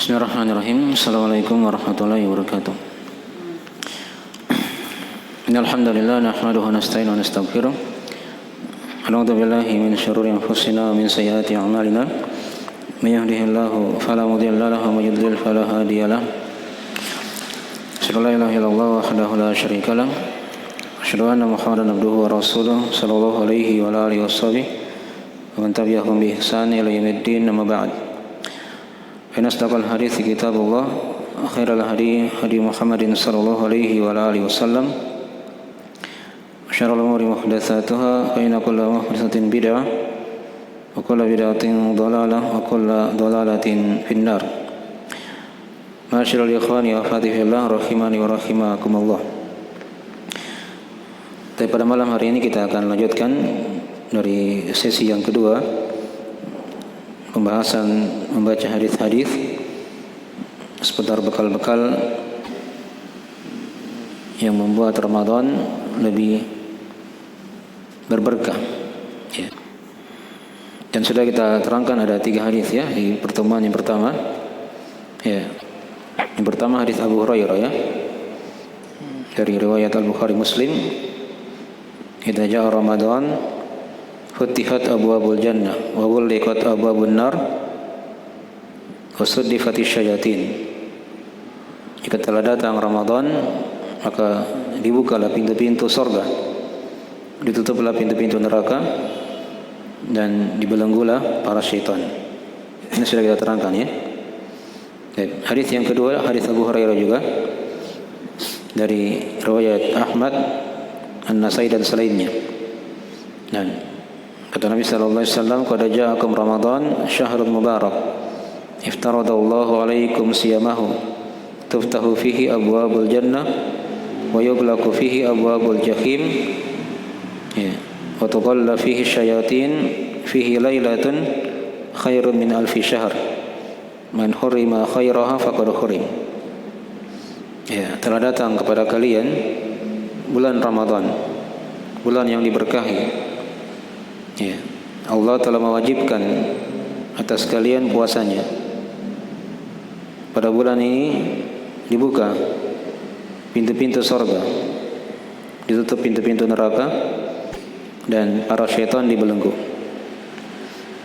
Bismillahirrahmanirrahim. Assalamualaikum warahmatullahi wabarakatuh. Innal hamdalillah nahmaduhu wa nasta'inuhu wa nastaghfiruh. A'udzu billahi min syururi anfusina wa min sayyiati a'malina. May yahdihillahu fala mudilla lahu wa may yudlil fala hadiya lahu. Asyhadu an la ilaha illallah wahdahu la syarika lahu. Asyhadu anna Muhammadan abduhu wa rasuluh sallallahu alaihi wa alihi washabihi wa man tabi'ahum bi ihsan ila yaumiddin. Amma ba'd. Fa asdaqal hadits kitabullah wa khairal hadi Muhammadin sallallahu alaihi wa alihi wasallam. Wa syarrul umuri muhdatsatuha fa inna kulla muhdatsatin bid'ah wa kulla bid'atin dhalalah wa kulla dhalalatin finnar. Ma'asyiral ikhwani wa akhwati fillah rahimani wa rahimakumullah. Pada malam hari ini kita akan lanjutkan dari sesi yang kedua, pembahasan membaca hadis-hadis seputar bekal-bekal yang membuat Ramadan lebih berberkah. Ya. Dan sudah kita terangkan ada 3 hadis ya di pertemuan yang pertama. Ya. Yang pertama hadis Abu Hurairah ya. Dari riwayat Al-Bukhari Muslim. Idza jaa Ramadan futihat abwabul jannah wa ghulliqat abwabun nar wa suddifatish syayatin. Jika telah datang Ramadan, maka dibukalah pintu-pintu surga, ditutuplah pintu-pintu neraka, dan dibelenggulah para syaitan. Ini sudah kita terangkan ya. Hadis yang kedua hadis Abu Hurairah juga dari riwayat Ahmad, An-Nasai dan selainnya. Dan kata Nabi sallallahu alaihi wasallam, "Qad ja'akum Ramadan syahrun mubarak. Iftaradallahu alaikum siyamahu. Tuftahu fihi abwabul jannah wa yughlaqu fihi abwabul jahim. Wa tughalla fihi syayatin fihi lailatun khairun min alfi syahr. Man hurima khairaha faqad hurim." Ya, telah datang kepada kalian bulan Ramadan, bulan yang diberkahi. Ya, Allah telah mewajibkan atas kalian puasanya. Pada bulan ini dibuka pintu-pintu surga, ditutup pintu-pintu neraka, dan para syaitan dibelenggu.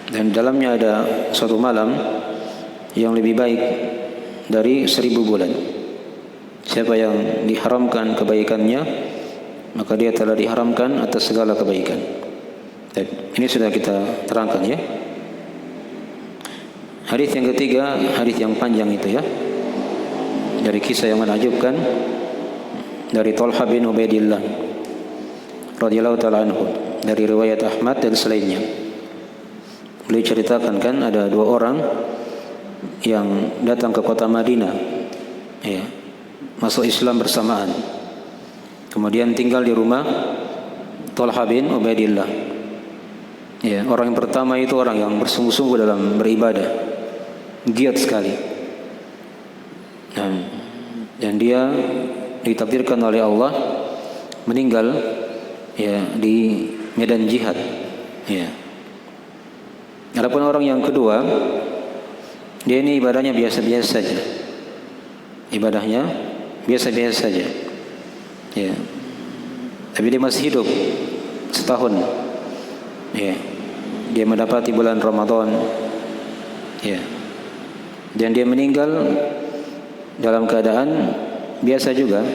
Dan dalamnya ada suatu malam yang lebih baik dari 1000 bulan. Siapa yang diharamkan kebaikannya, maka dia telah diharamkan atas segala kebaikan. Ini sudah kita terangkan ya. Hadis yang ketiga, hadis yang panjang itu ya, dari kisah yang menakjubkan dari Talha bin Ubaidillah radhiyallahu taala anhu, dari riwayat Ahmad dan selainnya. Beliau ceritakan kan ada 2 orang yang datang ke kota Madinah, ya, masuk Islam bersamaan. Kemudian tinggal di rumah Talha bin Ubaidillah. Ya, orang yang pertama itu orang yang bersungguh-sungguh dalam beribadah, giat sekali. Dan dia ditakdirkan oleh Allah meninggal ya di medan jihad. Ya. Adapun orang yang kedua, dia ini ibadahnya biasa-biasa saja. Ibadahnya biasa-biasa saja. Ya. Tapi dia masih hidup setahun. Ya. Dia mendapati bulan Ramadan. Ya. Dan dia meninggal dalam keadaan biasa juga,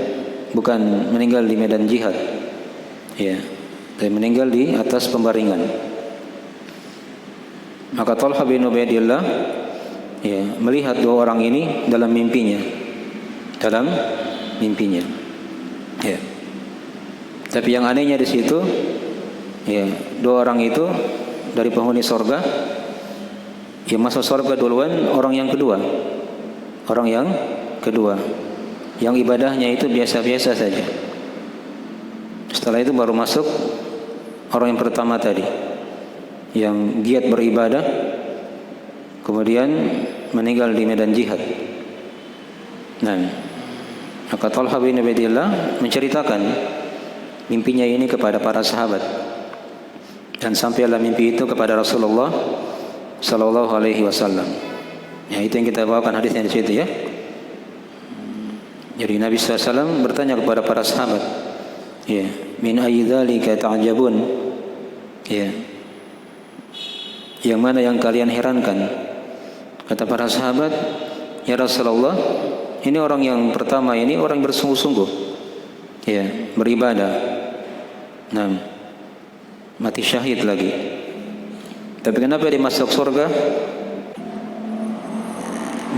bukan meninggal di medan jihad. Ya. Dia meninggal di atas pembaringan. Maka Talha bin Ubaidillah ya, melihat 2 orang ini dalam mimpinya. Dalam mimpinya. Ya. Tapi yang anehnya di situ, ya, 2 orang itu dari penghuni surga, yang masuk surga duluan orang yang kedua. Orang yang kedua, yang ibadahnya itu biasa-biasa saja. Setelah itu baru masuk orang yang pertama tadi, yang giat beribadah, kemudian meninggal di medan jihad. Nah, maka Talha bin Ubaidillah menceritakan mimpinya ini kepada para sahabat, dan sampailah mimpi itu kepada Rasulullah sallallahu alaihi wasallam. Ya, itu yang kita bawakan hadisnya di situ ya. Jadi Nabi SAW bertanya kepada para sahabat, ya, min ayyi dzalika ta'jabun? Ya. Yang mana yang kalian herankan? Kata para sahabat, ya Rasulullah, ini orang yang pertama ini orang bersungguh-sungguh, ya, beribadah. Nah, mati syahid lagi. Tapi kenapa dia masuk surga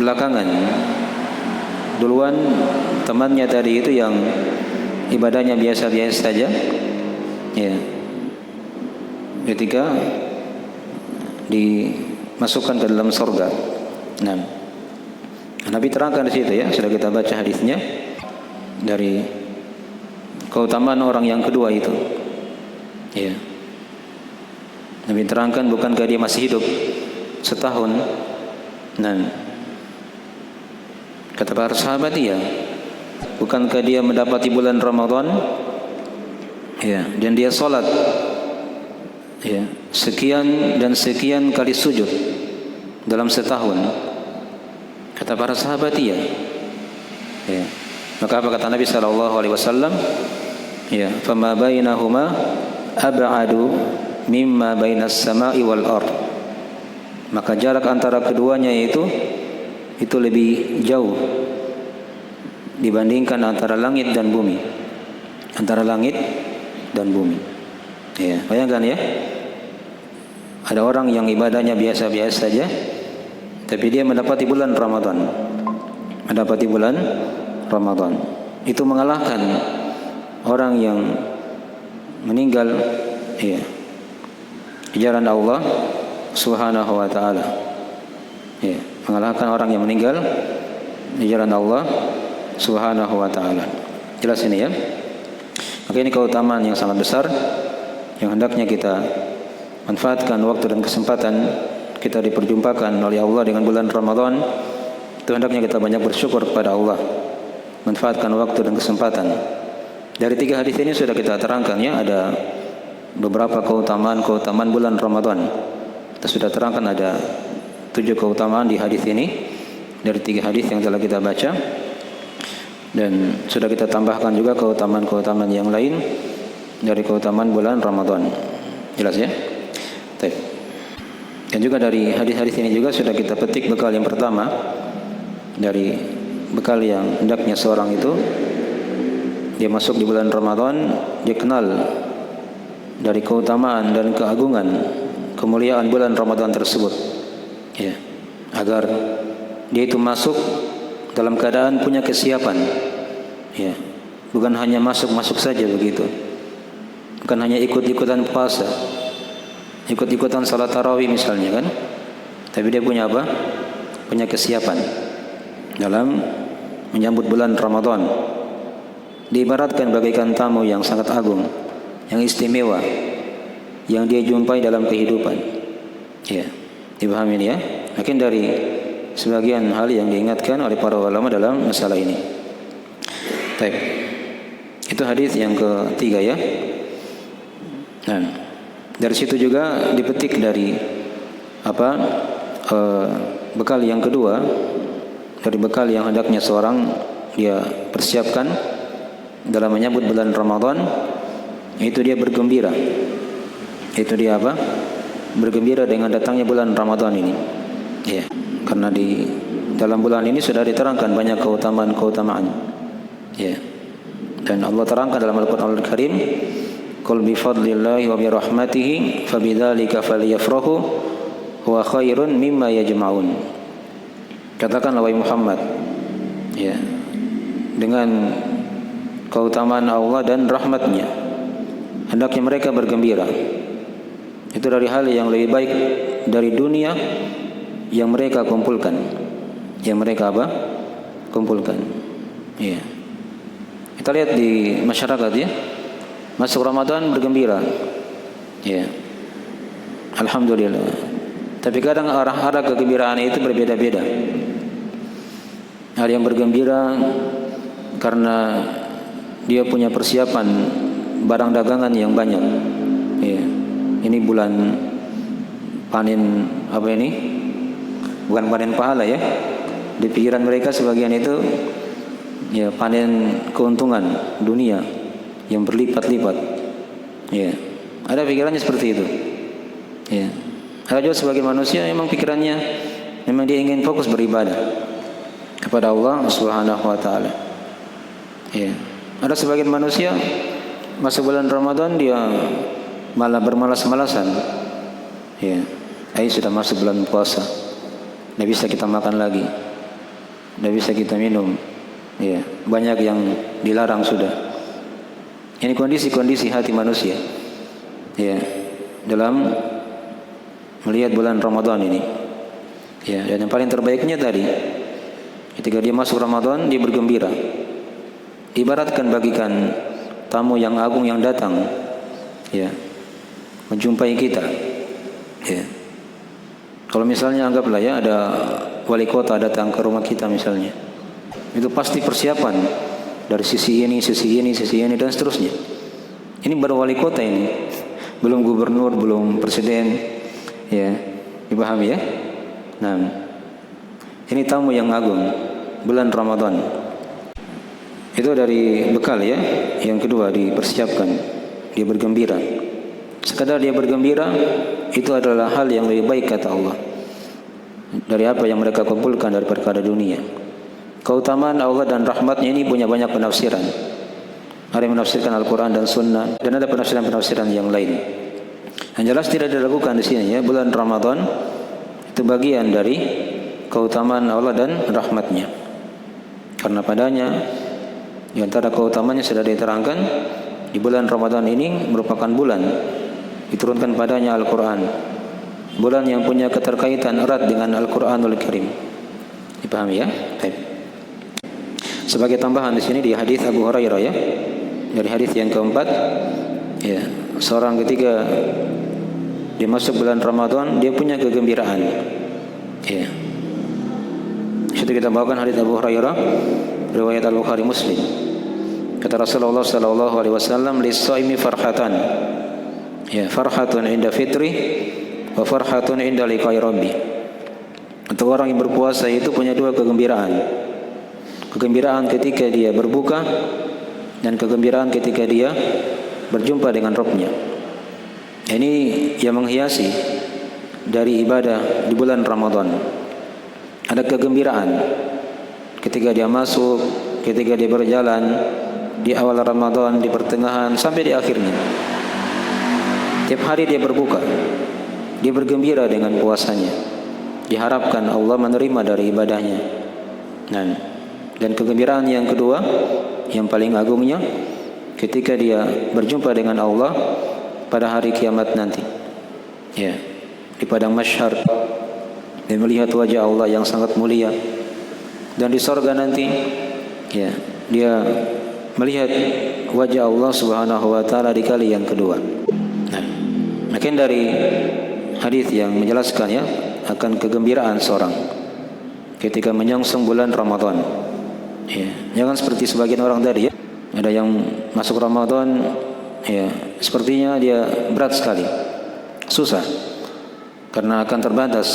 belakangan? Duluan temannya tadi itu yang ibadahnya biasa-biasa saja, ya, ketika dimasukkan ke dalam surga. Nah, Nabi terangkan di situ ya, sudah kita baca hadisnya dari keutamaan orang yang kedua itu. Ya. Nabi terangkan, bukankah dia masih hidup setahun? Nah, kata para sahabat, iya. Bukankah dia mendapati bulan Ramadan? Ya, dan dia salat, ya, sekian dan sekian kali sujud dalam setahun. Kata para sahabat, iya. Ya. Maka apa kata Nabi SAW? Ya, fama bainahuma ab'adu mimma bainas sama'i wal ard. Maka jarak antara keduanya itu lebih jauh dibandingkan antara langit dan bumi. Antara langit dan bumi. Ya, bayangkan ya. Ada orang yang ibadahnya biasa-biasa saja, tapi dia mendapati bulan Ramadan. Mendapati bulan Ramadan. Itu mengalahkan orang yang meninggal, ya, di jalan Allah Subhanahu wa taala. Ya, mengalahkan orang yang meninggal di jalan Allah Subhanahu wa taala. Jelas ini ya. Maka ini keutamaan yang sangat besar yang hendaknya kita manfaatkan waktu dan kesempatan kita diperjumpakan oleh Allah dengan bulan Ramadan. Itu hendaknya kita banyak bersyukur kepada Allah. Manfaatkan waktu dan kesempatan. Dari 3 hadis ini sudah kita terangkan ya, ada beberapa keutamaan bulan Ramadan. Kita sudah terangkan ada 7 keutamaan di hadis ini dari 3 hadis yang telah kita baca, dan sudah kita tambahkan juga keutamaan yang lain dari keutamaan bulan Ramadan. Jelas ya? Baik. Dan juga dari hadis-hadis ini juga sudah kita petik bekal yang pertama, dari bekal yang hendaknya seorang itu dia masuk di bulan Ramadan, dia kenal dari keutamaan dan keagungan, kemuliaan bulan Ramadan tersebut, ya, agar dia itu masuk dalam keadaan punya kesiapan, ya, bukan hanya masuk saja begitu, bukan hanya ikut-ikutan puasa, ikut-ikutan salat tarawih misalnya kan, tapi dia punya apa? Punya kesiapan dalam menyambut bulan Ramadan. Diibaratkan bagaikan tamu yang sangat agung, yang istimewa, yang dia jumpai dalam kehidupan. Ya, dipahami ini ya. Mungkin dari sebagian hal yang diingatkan oleh para ulama dalam masalah ini. Baik. Itu hadis yang ketiga ya. Nah, dari situ juga dipetik dari apa? Bekal yang kedua, dari bekal yang hendaknya seorang dia persiapkan dalam menyambut bulan Ramadan, itu dia bergembira. Itu dia apa? Bergembira dengan datangnya bulan Ramadan ini. Ya, karena di dalam bulan ini sudah diterangkan banyak keutamaan. Ya. Dan Allah terangkan dalam Al-Qur'an Al-Karim, "Qul bi fadlillahi wa bi rahmatihi fabidzalika falyafrahu huwa khairun mimma yajma'un." Katakanlah wahai Muhammad, ya, dengan keutamaan Allah dan rahmatnya hendaknya mereka bergembira. Itu dari hal yang lebih baik dari dunia yang mereka kumpulkan. Yang mereka apa? Kumpulkan. Ya. Kita lihat di masyarakat ya, masuk Ramadan bergembira. Ya. Alhamdulillah. Tapi kadang arah kegembiraan itu berbeda-beda. Ada yang bergembira karena dia punya persiapan barang dagangan yang banyak. Ya. Ini bulan panen apa ini? bukan panen pahala ya. Di pikiran mereka sebagian itu ya panen keuntungan dunia yang berlipat-lipat. Ya, ada pikirannya seperti itu. Ya, ada juga sebagian manusia memang pikirannya memang dia ingin fokus beribadah kepada Allah Subhanahu wa taala. Ya, ada sebagian manusia masa bulan Ramadan dia malah bermalas-malasan. Ya, sudah masuk bulan puasa, tidak bisa kita makan lagi, tidak bisa kita minum. Ya, banyak yang dilarang sudah. Ini kondisi-kondisi hati manusia. Ya, dalam melihat bulan Ramadan ini. Ya, dan yang paling terbaiknya tadi, ketika dia masuk Ramadan dia bergembira. Ibaratkan bagikan tamu yang agung yang datang, ya, menjumpai kita. Ya. Kalau misalnya anggaplah ya ada wali kota datang ke rumah kita misalnya, itu pasti persiapan dari sisi ini dan seterusnya. Ini baru wali kota ini, belum gubernur, belum presiden, ya, dipahami ya. Nah, ini tamu yang agung bulan Ramadan. Itu dari bekal ya. Yang kedua dipersiapkan, dia bergembira. Sekadar dia bergembira itu adalah hal yang lebih baik kata Allah dari apa yang mereka kumpulkan dari perkara dunia. Keutamaan Allah dan rahmatnya ini punya banyak penafsiran. Ada yang menafsirkan Al-Quran dan Sunnah, dan ada penafsiran-penafsiran yang lain. Yang jelas tidak dilakukan di sini ya, bulan Ramadan itu bagian dari keutamaan Allah dan rahmatnya. Karena padanya di antara keutamanya sudah diterangkan, di bulan Ramadan ini merupakan bulan diturunkan padanya Al-Quran, bulan yang punya keterkaitan erat dengan Al-Quranul Karim. Dipahami ya? Baik. Sebagai tambahan di sini di hadis Abu Hurairah ya, dari hadis yang keempat, ya, seorang ketika dia masuk bulan Ramadan dia punya kegembiraan. Ya. Sudah kita bawakan hadis Abu Hurairah riwayat Al-Bukhari Muslim. Kata Rasulullah sallallahu alaihi wasallam, "Lis-shaimi farhatan." Ya, farhatun inda fitri wa farhatun inda liqa'i rabbi. Untuk orang yang berpuasa itu punya dua kegembiraan. Kegembiraan ketika dia berbuka dan kegembiraan ketika dia berjumpa dengan Rabb-Nya. Ini yang menghiasi dari ibadah di bulan Ramadan. Ada kegembiraan ketika dia masuk, ketika dia berjalan di awal Ramadan, di pertengahan sampai di akhirnya. Tiap hari dia berbuka, dia bergembira dengan puasanya. Diharapkan Allah menerima dari ibadahnya. Dan kegembiraan yang kedua, yang paling agungnya, ketika dia berjumpa dengan Allah pada hari kiamat nanti. Ya, di padang mahsyar, dia melihat wajah Allah yang sangat mulia. Dan di sorga nanti, ya, dia melihat wajah Allah Subhanahu wa taala di kali yang kedua. Makin dari hadis yang menjelaskan ya akan kegembiraan seorang ketika menyongsong bulan Ramadan. Ya, jangan seperti sebagian orang tadi ya. Ada yang masuk Ramadan ya, sepertinya dia berat sekali. Susah. Karena akan terbatas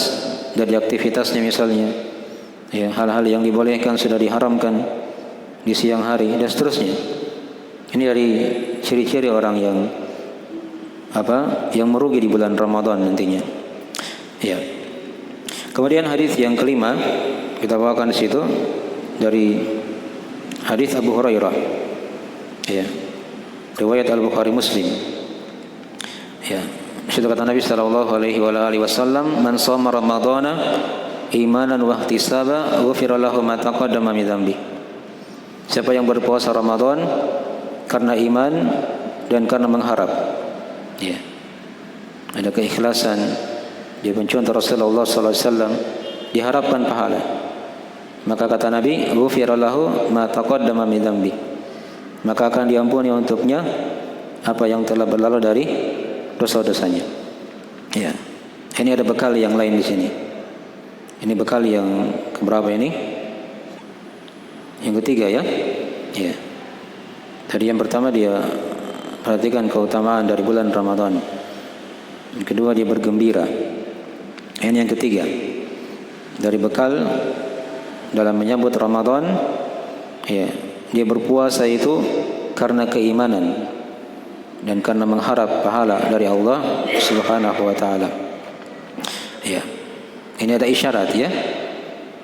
dari aktivitasnya misalnya. Ya, hal-hal yang dibolehkan sudah diharamkan di siang hari dan seterusnya. Ini dari ciri-ciri orang yang yang merugi di bulan Ramadan nantinya. Ya. Kemudian hadis yang kelima kita bawakan di situ dari hadis Abu Hurairah. Ya. Riwayat Al-Bukhari Muslim. Ya. Itu kata Nabi sallallahu alaihi wasallam, "Man shoma Ramadhana imanan wa ihtisaba, ghufira lahu ma taqaddama min dzambi." Siapa yang berpuasa Ramadan karena iman dan karena mengharap, ya, ada keikhlasan, dia mencontoh Rasulullah sallallahu alaihi wasallam, diharapkan pahala. Maka kata Nabi, ghufira lahu ma taqaddama min dzambi. Maka akan diampuni untuknya apa yang telah berlalu dari dosa-dosanya. Ya. Ini ada bekal yang lain di sini. Ini bekal yang keberapa ini? Yang ketiga ya. Ya. Tadi yang pertama dia perhatikan keutamaan dari bulan Ramadan. Yang kedua dia bergembira. Ini yang ketiga. dari bekal dalam menyambut Ramadan, ya, dia berpuasa itu karena keimanan dan karena mengharap pahala dari Allah Subhanahu wa taala. Ya. Ini ada isyarat, ya.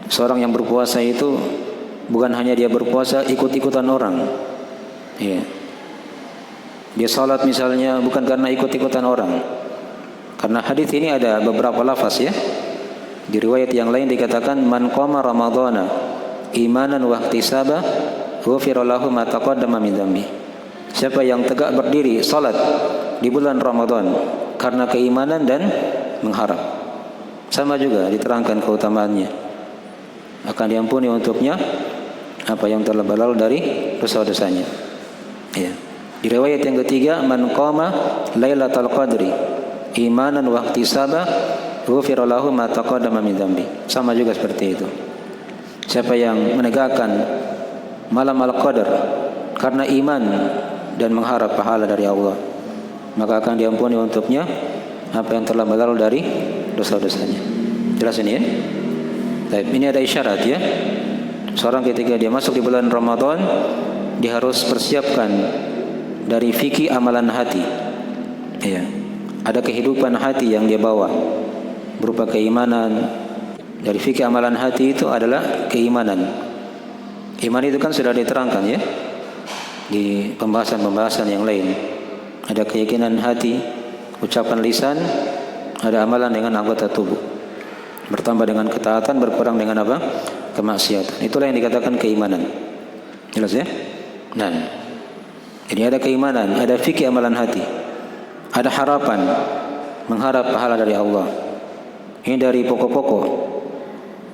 Seorang yang berpuasa itu bukan hanya dia berpuasa ikut-ikutan orang. Ya. Dia salat misalnya bukan karena ikut-ikutan orang. Karena hadis ini ada beberapa lafaz, ya. Di riwayat yang lain dikatakan man qama ramadhana imanan wa ihtisaba ghufira lahu ma taqaddama min dhanbi. Siapa yang tegak berdiri salat di bulan Ramadan karena keimanan dan mengharap, sama juga diterangkan keutamaannya, akan diampuni untuknya apa yang telah berlalu dari dosa-dosanya. Ya. Di riwayat yang ketiga man qama lailatul qadri imanan wa ihtisaba ghufira lahu ma taqaddama min dhanbi. Sama juga seperti itu. Siapa yang menegakkan malam al-qadar karena iman dan mengharap pahala dari Allah, maka akan diampuni untuknya apa yang telah berlalu dari dosa-dosanya. Jelas ini, ya? Baik, ini ada isyarat, ya. Seorang ketika dia masuk di bulan Ramadan, dia harus persiapkan dari fikih amalan hati. Ya. Ada kehidupan hati yang dia bawa berupa keimanan. Dari fikih amalan hati itu adalah keimanan. Iman itu kan sudah diterangkan, ya, di pembahasan-pembahasan yang lain. Ada keyakinan hati, ucapan lisan, ada amalan dengan anggota tubuh. Bertambah dengan ketaatan, berkurang dengan apa? Kemaksiatan. Itulah yang dikatakan keimanan. Jelas, ya? Nah, ini ada keimanan, ada fikih amalan hati, ada harapan, mengharap pahala dari Allah. Ini dari pokok-pokok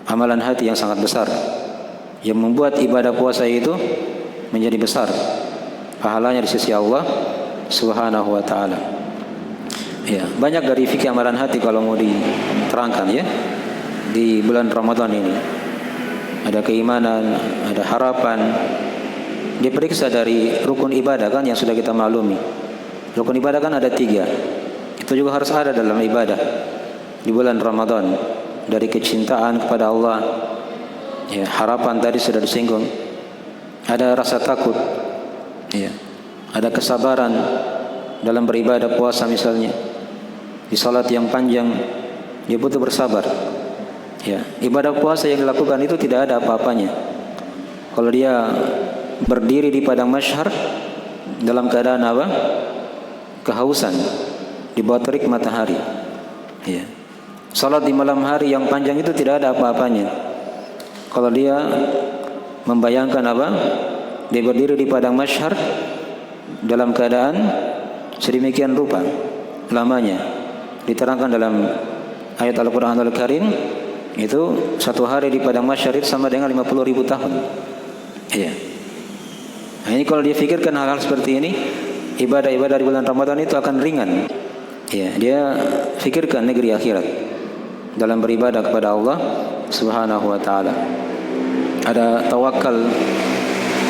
amalan hati yang sangat besar, yang membuat ibadah puasa itu menjadi besar pahalanya di sisi Allah Subhanahu wa taala. Ya, banyak dari fikih amalan hati kalau mau diterangkan, ya, di bulan Ramadan ini. Ada keimanan, ada harapan. Diperiksa dari rukun ibadah kan yang sudah kita maklumi. Rukun ibadah kan ada 3. Itu juga harus ada dalam ibadah di bulan Ramadan. Dari kecintaan kepada Allah, ya, harapan tadi sudah disinggung. Ada rasa takut, ya. Ada kesabaran dalam beribadah puasa misalnya. Di salat yang panjang dia butuh bersabar. Ya, ibadah puasa yang dilakukan itu tidak ada apa-apanya. Kalau dia berdiri di padang mahsyar dalam keadaan apa? Kehausan di bawah terik matahari. Ya. Salat di malam hari yang panjang itu tidak ada apa-apanya. Kalau dia membayangkan apa? Dia berdiri di padang mahsyar dalam keadaan sedemikian rupa lamanya. Diterangkan dalam ayat Al-Quran Al-Karim, itu satu hari di padang mahsyar sama dengan 50.000 tahun. Ya. Nah, ini kalau dia fikirkan hal-hal seperti ini, ibadah-ibadah di bulan Ramadan itu akan ringan. Ya, dia fikirkan negeri akhirat dalam beribadah kepada Allah Subhanahu wa taala. Ada tawakal,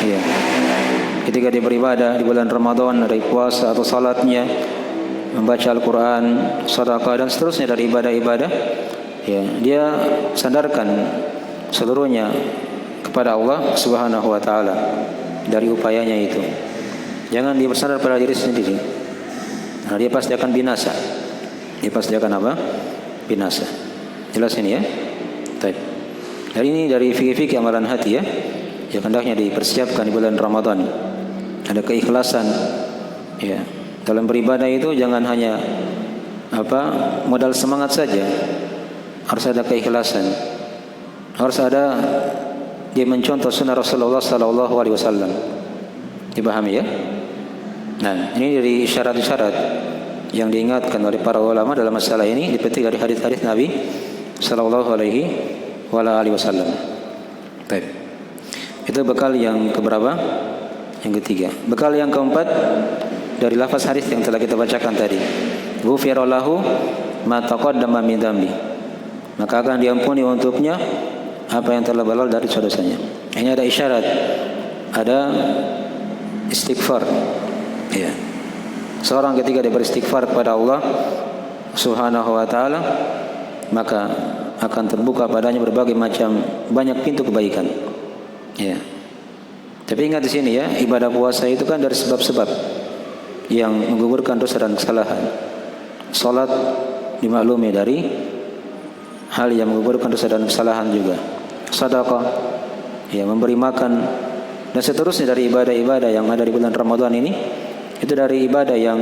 ya. Ketika dia beribadah di bulan Ramadan, dari puasa atau salatnya, membaca Al-Quran, sedekah dan seterusnya dari ibadah-ibadah, ya, dia sandarkan seluruhnya kepada Allah Subhanahu wa taala dari upayanya itu. Jangan dia bersandar pada diri sendiri. Nah, dia pasti akan binasa. Dia pasti akan apa? Binasa. Jelas ini, ya? Baik. Dari ini dari fikih-fikih amalan hati, ya, yang hendaknya dipersiapkan di bulan Ramadan. Ada keikhlasan, ya. Dalam beribadah itu jangan hanya apa? Modal semangat saja. Harus ada keikhlasan. Harus ada dia mencontoh sunnah Rasulullah sallallahu alaihi wasallam. Dipahami, ya? Nah, ini dari syarat-syarat yang diingatkan oleh para ulama dalam masalah ini dipetik dari hadis-hadis Nabi sallallahu alaihi wasallam. Baik. Itu bekal yang keberapa? Yang ketiga. Bekal yang keempat dari lafaz hadis yang telah kita bacakan tadi. Ghufira lahu ma taqaddama min dhanbi. Maka akan diampuni untuknya apa yang telah berlalu dari dosanya. Ini ada isyarat, ada istighfar. Ya. Seorang ketika dia beristighfar kepada Allah Subhanahu wa taala, maka akan terbuka padanya berbagai macam banyak pintu kebaikan. Ya. Tapi ingat di sini ya, ibadah puasa itu kan dari sebab-sebab yang menggugurkan dosa dan kesalahan. Salat dimaklumi dari hal yang menggugurkan dosa dan kesalahan juga. Sedekah, ya, memberi makan dan seterusnya dari ibadah-ibadah yang ada di bulan Ramadan ini, itu dari ibadah yang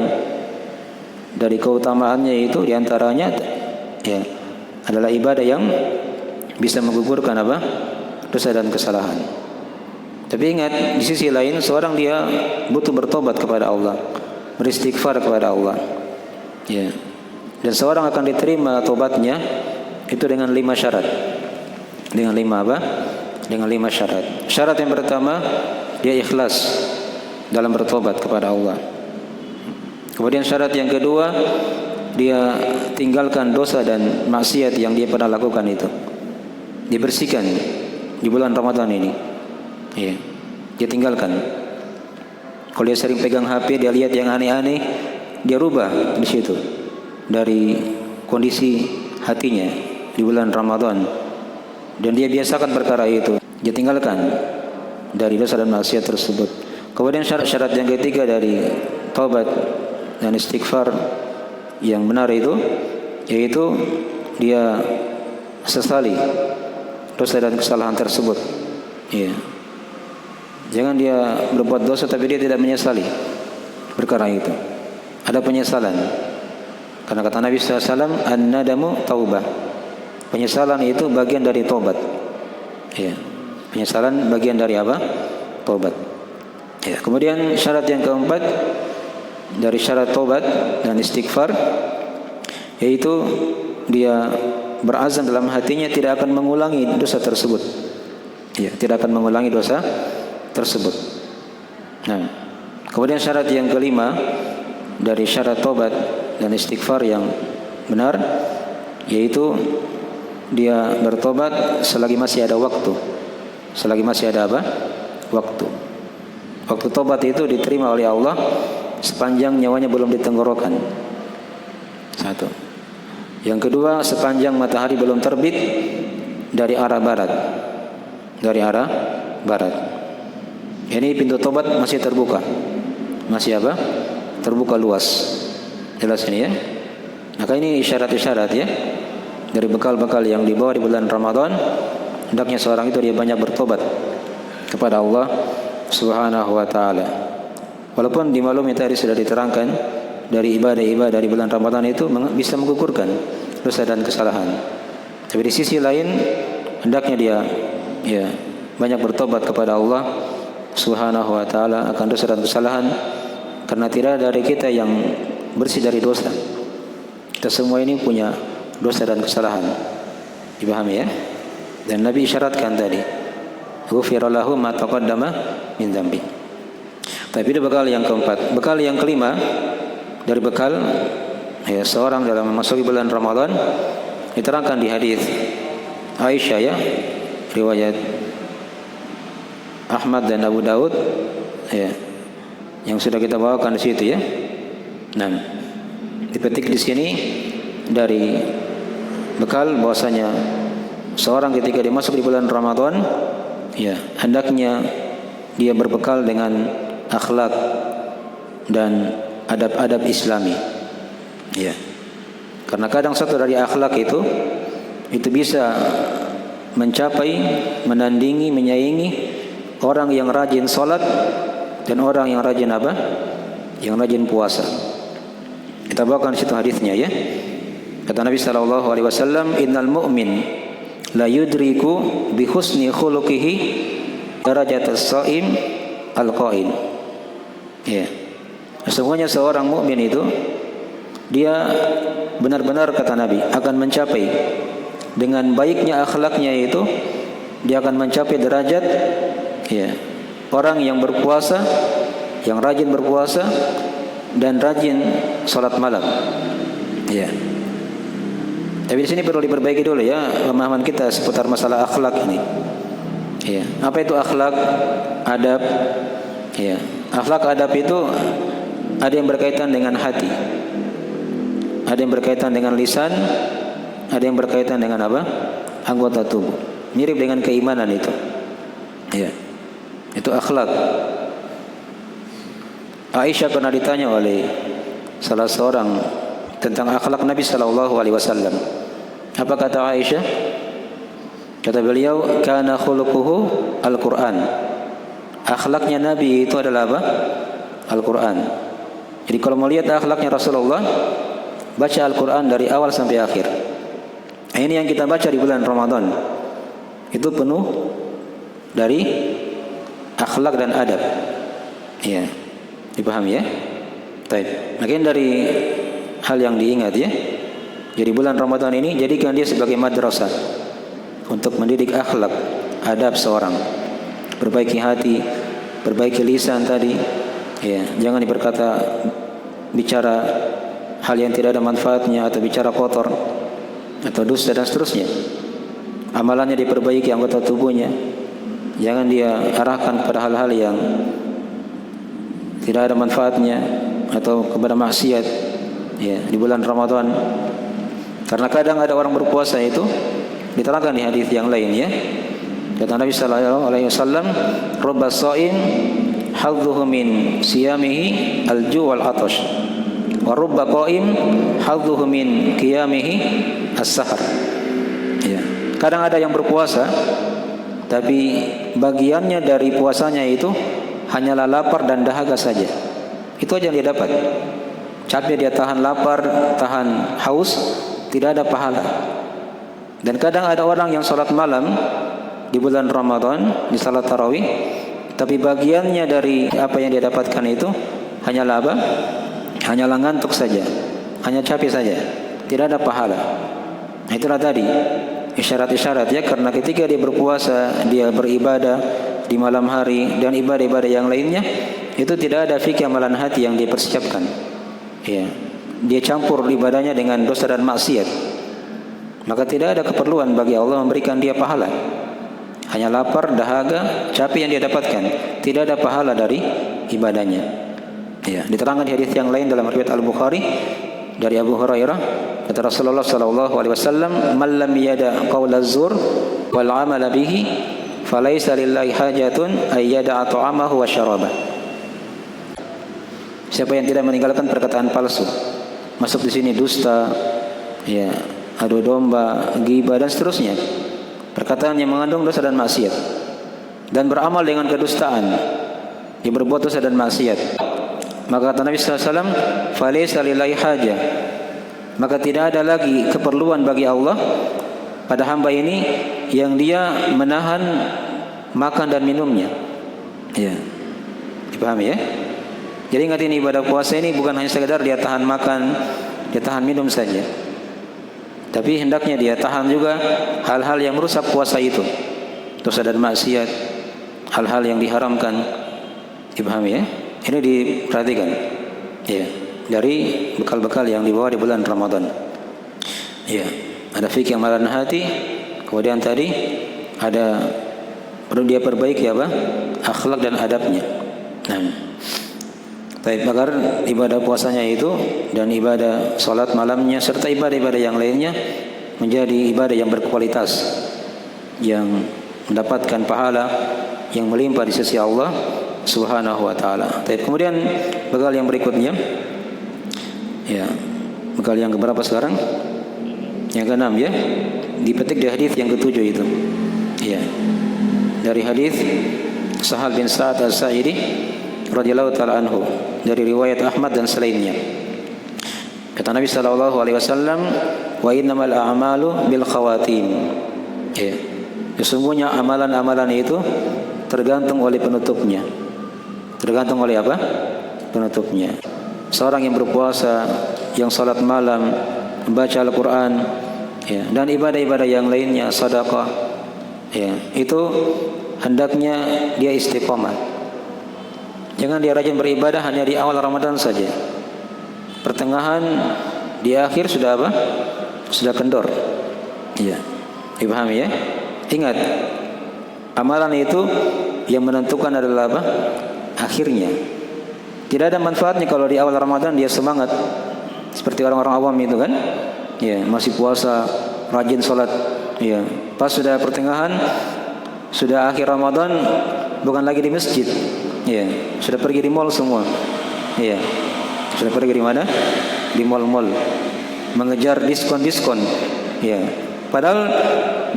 dari keutamaannya itu diantaranya ya adalah ibadah yang bisa menggugurkan apa? Dosa dan kesalahan. Tapi ingat, di sisi lain seorang dia butuh bertobat kepada Allah, beristighfar kepada Allah. Ya. Dan seorang akan diterima tobatnya itu dengan 5 syarat. Dengan 5 apa? Dengan 5 syarat. Syarat yang pertama, dia ikhlas dalam bertobat kepada Allah. Kemudian syarat yang kedua, dia tinggalkan dosa dan maksiat yang dia pernah lakukan itu. Dibersihkan di bulan Ramadan ini. Ya, dia tinggalkan. Kalau dia sering pegang HP, dia lihat yang aneh-aneh, dia rubah di situ dari kondisi hatinya di bulan Ramadan. Dan dia biasakan perkara itu. Dia tinggalkan dari dosa dan maksiat tersebut. Kemudian syarat-syarat yang ketiga dari taubat dan istighfar yang benar itu, yaitu dia sesali dosa dan kesalahan tersebut. Ya. Jangan dia berbuat dosa tapi dia tidak menyesali perkara itu. Ada penyesalan. Karena kata Nabi SAW, an-nadamu taubah. Penyesalan itu bagian dari taubat. Ya. Penyesalan bagian dari apa? Taubat. Ya. Kemudian syarat yang keempat dari syarat taubat dan istighfar, yaitu dia berazam dalam hatinya tidak akan mengulangi dosa tersebut. Ya, tidak akan mengulangi dosa tersebut. Nah, kemudian syarat yang kelima dari syarat taubat dan istighfar yang benar, yaitu dia bertobat selagi masih ada waktu. Selagi masih ada apa? Waktu. Waktu tobat itu diterima oleh Allah sepanjang nyawanya belum ditenggorokan. Satu. Yang kedua, sepanjang matahari belum terbit dari arah barat. Dari arah barat. Ini pintu tobat masih terbuka. Masih apa? Terbuka luas. Jelas ini ya. Maka ini isyarat-isyarat ya. Dari bekal-bekal yang dibawa di bulan Ramadan, hendaknya seorang itu dia banyak bertobat kepada Allah Subhanahu wa taala. Walaupun di malam tadi sudah diterangkan dari ibadah-ibadah dari bulan Ramadan itu bisa menggugurkan dosa dan kesalahan. Tapi di sisi lain hendaknya dia ya banyak bertobat kepada Allah Subhanahu wa taala akan dosa dan kesalahan, karena tidak ada dari kita yang bersih dari dosa. Kita semua ini punya dosa dan kesalahan. Dipahami ya? Dan Nabi isyaratkan tadi, ghufira lahu ma taqaddama min dzambi. Tapi itu bekal yang keempat. Bekal yang kelima dari bekal ya seorang dalam memasuki bulan Ramadan diterangkan di hadis Aisyah ya, riwayat Ahmad dan Abu Daud ya, yang sudah kita bawakan di situ ya. Nah, dipetik di sini dari bekal bahwasanya seorang ketika dia masuk di bulan Ramadan ya hendaknya dia berbekal dengan akhlak dan adab-adab Islami. Ya. Karena kadang satu dari akhlak itu bisa mencapai, menandingi, menyaingi orang yang rajin salat dan orang yang rajin apa? Yang rajin puasa. Kita bawakan situ hadisnya ya. Kata Nabi sallallahu alaihi wasallam, "Innal mu'min la yudriku bi husni khuluqihi darajatas shaim al-qaim." Ya. Sesungguhnya seorang mukmin itu dia benar-benar kata Nabi akan mencapai dengan baiknya akhlaknya itu dia akan mencapai derajat ya orang yang berpuasa, yang rajin berpuasa dan rajin salat malam. Ya. Tapi di sini perlu diperbaiki dulu ya pemahaman kita seputar masalah akhlak ini. Ya. Apa itu akhlak? Adab. Ya. Akhlak adab itu ada yang berkaitan dengan hati, ada yang berkaitan dengan lisan, ada yang berkaitan dengan apa? Anggota tubuh. Mirip dengan keimanan itu. Ya. Itu akhlak. Aisyah pernah ditanya oleh salah seorang tentang akhlak Nabi sallallahu alaihi wasallam. Apa kata Aisyah? Kata beliau, kana khuluquhu Al-Qur'an. Akhlaknya Nabi itu adalah apa? Al-Qur'an. Jadi kalau mau lihat akhlaknya Rasulullah, baca Al-Qur'an dari awal sampai akhir. Ini yang kita baca di bulan Ramadan. Itu penuh dari akhlak dan adab. Ya. Dipahami ya? Baik. Mungkin dari hal yang diingat ya. Jadi bulan Ramadan ini jadikan dia sebagai madrasah untuk mendidik akhlak, adab seorang. Perbaiki hati, perbaiki lisan tadi. Ya, jangan berkata bicara hal yang tidak ada manfaatnya atau bicara kotor atau dusta dan seterusnya. Amalannya diperbaiki, anggota tubuhnya. Jangan dia arahkan kepada hal-hal yang tidak ada manfaatnya atau kepada maksiat ya di bulan Ramadan. Karena kadang ada orang berpuasa itu diterangkan di hadis yang lain ya. Kata Nabi sallallahu alaihi wasallam, "Rubba sha'im hadzuhu min siyamihi al-ju' wal 'atash. Wa rubba qa'im hadzuhu min qiyamihi as-sahar." Ya. Kadang ada yang berpuasa tapi bagiannya dari puasanya itu hanyalah lapar dan dahaga saja. Itu aja yang dia dapat. Capek dia tahan lapar, tahan haus, tidak ada pahala. Dan kadang ada orang yang salat malam di bulan Ramadan, di salat tarawih, tapi bagiannya dari apa yang dia dapatkan itu hanyalah apa? Hanyalah ngantuk saja, hanya capek saja, tidak ada pahala. Itulah tadi isyarat-isyarat ya, karena ketika dia berpuasa, dia beribadah di malam hari dan ibadah-ibadah yang lainnya, itu tidak ada fikih amalan hati yang dipersiapkan. Ya, dia campur ibadahnya dengan dosa dan maksiat. Maka tidak ada keperluan bagi Allah memberikan dia pahala. Hanya lapar, dahaga, capek yang dia dapatkan. Tidak ada pahala dari ibadahnya. Ya, diterangkan di hadis yang lain dalam riwayat Al-Bukhari dari Abu Hurairah, kata Rasulullah sallallahu alaihi wasallam, "Man lam yada qaula az-zur wal 'amala bihi, falaisa lillahi hajatun ay yada'a ta'amahu wa syarabah." Siapa yang tidak meninggalkan perkataan palsu, masuk di sini dusta, ya, adu domba, ghibah dan seterusnya, perkataan yang mengandung dosa dan maksiat, dan beramal dengan kedustaan, dia berbuat dosa dan maksiat, maka kata Nabi SAW, "Falaisa lillahi hajah." Maka tidak ada lagi keperluan bagi Allah pada hamba ini yang dia menahan makan dan minumnya. Ya, dipahami ya? Jadi ingat, ini ibadah puasa ini bukan hanya sekedar dia tahan makan, dia tahan minum saja, tapi hendaknya dia tahan juga hal-hal yang merusak puasa itu, dosa dan maksiat, hal-hal yang diharamkan. Dipahami ya? Ini diperhatikan ya, dari bekal-bekal yang dibawa di bulan Ramadan. Ya, ada fikih amalan hati, kemudian tadi ada perlu dia perbaiki apa? Akhlak dan adabnya. Nah, baik, agar ibadah puasanya itu dan ibadah salat malamnya serta ibadah-ibadah yang lainnya menjadi ibadah yang berkualitas, yang mendapatkan pahala yang melimpah di sisi Allah Subhanahu wa taala. Kemudian bekal yang berikutnya, ya, bekal yang keberapa sekarang? Yang keenam ya, dipetik di hadis yang ketujuh itu. Ya, dari hadis Sahal bin Sa'ad As-Sa'idi radhiyallahu taala anhu, dari riwayat Ahmad dan selainnya. Kata Nabi sallallahu alaihi wasallam, "Wa innamal a'malu bil khawatim." Ya, sesungguhnya amalan-amalan itu tergantung oleh penutupnya. Tergantung oleh apa? Penutupnya. Seorang yang berpuasa, yang salat malam, membaca Al-Quran, ya, dan ibadah-ibadah yang lainnya, sedekah, ya, itu hendaknya dia istiqomah. Jangan dia rajin beribadah hanya di awal Ramadan saja. Pertengahan, di akhir sudah apa? Sudah kendor. Ya, dipahami ya? Ingat, amalan itu yang menentukan adalah apa? Akhirnya. Tidak ada manfaatnya kalau di awal Ramadan dia semangat seperti orang-orang awam itu kan, ya, masih puasa rajin sholat. Ya, pas sudah pertengahan, sudah akhir Ramadan, bukan lagi di masjid. Ya, sudah pergi di mall semua. Ya, sudah pergi di mana? Di mall-mall, mengejar diskon-diskon. Ya, padahal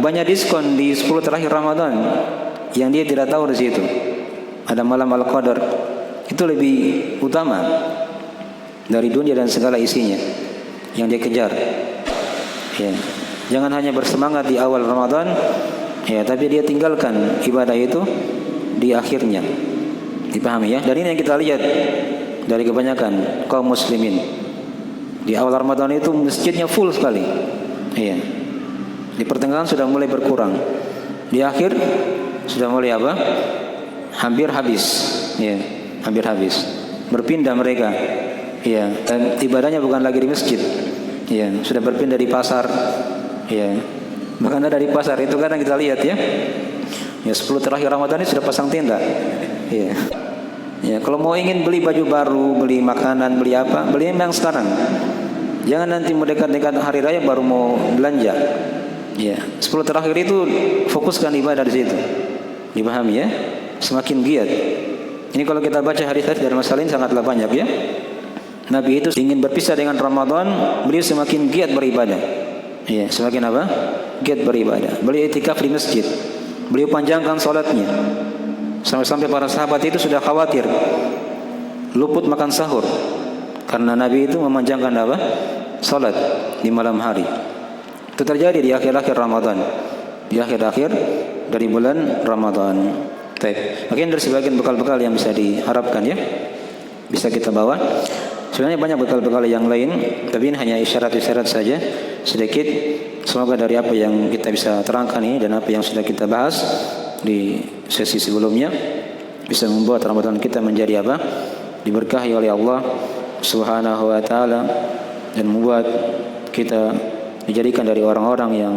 banyak diskon di 10 terakhir Ramadan yang dia tidak tahu di situ. Ada malam Al-Qadar, itu lebih utama dari dunia dan segala isinya yang dia kejar. Ya, jangan hanya bersemangat di awal Ramadan, ya, tapi dia tinggalkan ibadah itu di akhirnya. Dipahami ya? Dan ini yang kita lihat dari kebanyakan kaum muslimin. Di awal Ramadan itu masjidnya full sekali. Iya. Di pertengahan sudah mulai berkurang. Di akhir sudah mulai apa? Hampir habis. Iya, hampir habis. Berpindah mereka. Iya, dan ibadahnya bukan lagi di masjid. Iya, sudah berpindah di pasar. Iya. Bahkan ada di pasar itu kadang kita lihat ya. Ya, 10 terakhir Ramadan ini sudah pasang tenda. Iya. Ya, kalau mau ingin beli baju baru, beli makanan, beli apa, beli memang sekarang. Jangan nanti mendekat-dekat hari raya baru mau belanja. Ya, 10 terakhir itu fokuskan ibadah di situ. Dipahami ya? Semakin giat. Ini kalau kita baca hadis-hadis dari masalah ini sangatlah banyak ya. Nabi itu ingin berpisah dengan Ramadan, beliau semakin giat beribadah. Ya, semakin apa? Giat beribadah. Beliau itikaf di masjid. Beliau panjangkan salatnya. Sampai-sampai para sahabat itu sudah khawatir luput makan sahur karena Nabi itu memanjangkan apa? Salat di malam hari. Itu terjadi di akhir-akhir Ramadan, di akhir-akhir dari bulan Ramadan. Baik, mungkin dari sebagian bekal-bekal yang bisa diharapkan ya, bisa kita bawa. Sebenarnya banyak bekal-bekal yang lain, tapi ini hanya isyarat-isyarat saja sedikit. Semoga dari apa yang kita bisa terangkan ini dan apa yang sudah kita bahas di sesi sebelumnya bisa membuat Ramadan kita menjadi apa? Diberkahi oleh Allah Subhanahu wa taala dan membuat kita dijadikan dari orang-orang yang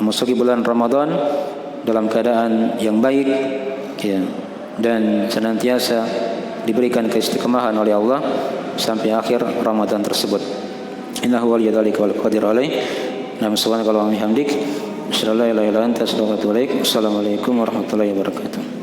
memasuki bulan Ramadan dalam keadaan yang baik ya, dan senantiasa diberikan keistiqomahan oleh Allah sampai akhir Ramadan tersebut. Innahu waliyudzalika wal qadir alaih. Subhanakallahumma wa bihamdik, asyhadu an la ilaha illa anta, astaghfiruka wa atubu ilaik. Assalamualaikum warahmatullahi wabarakatuh.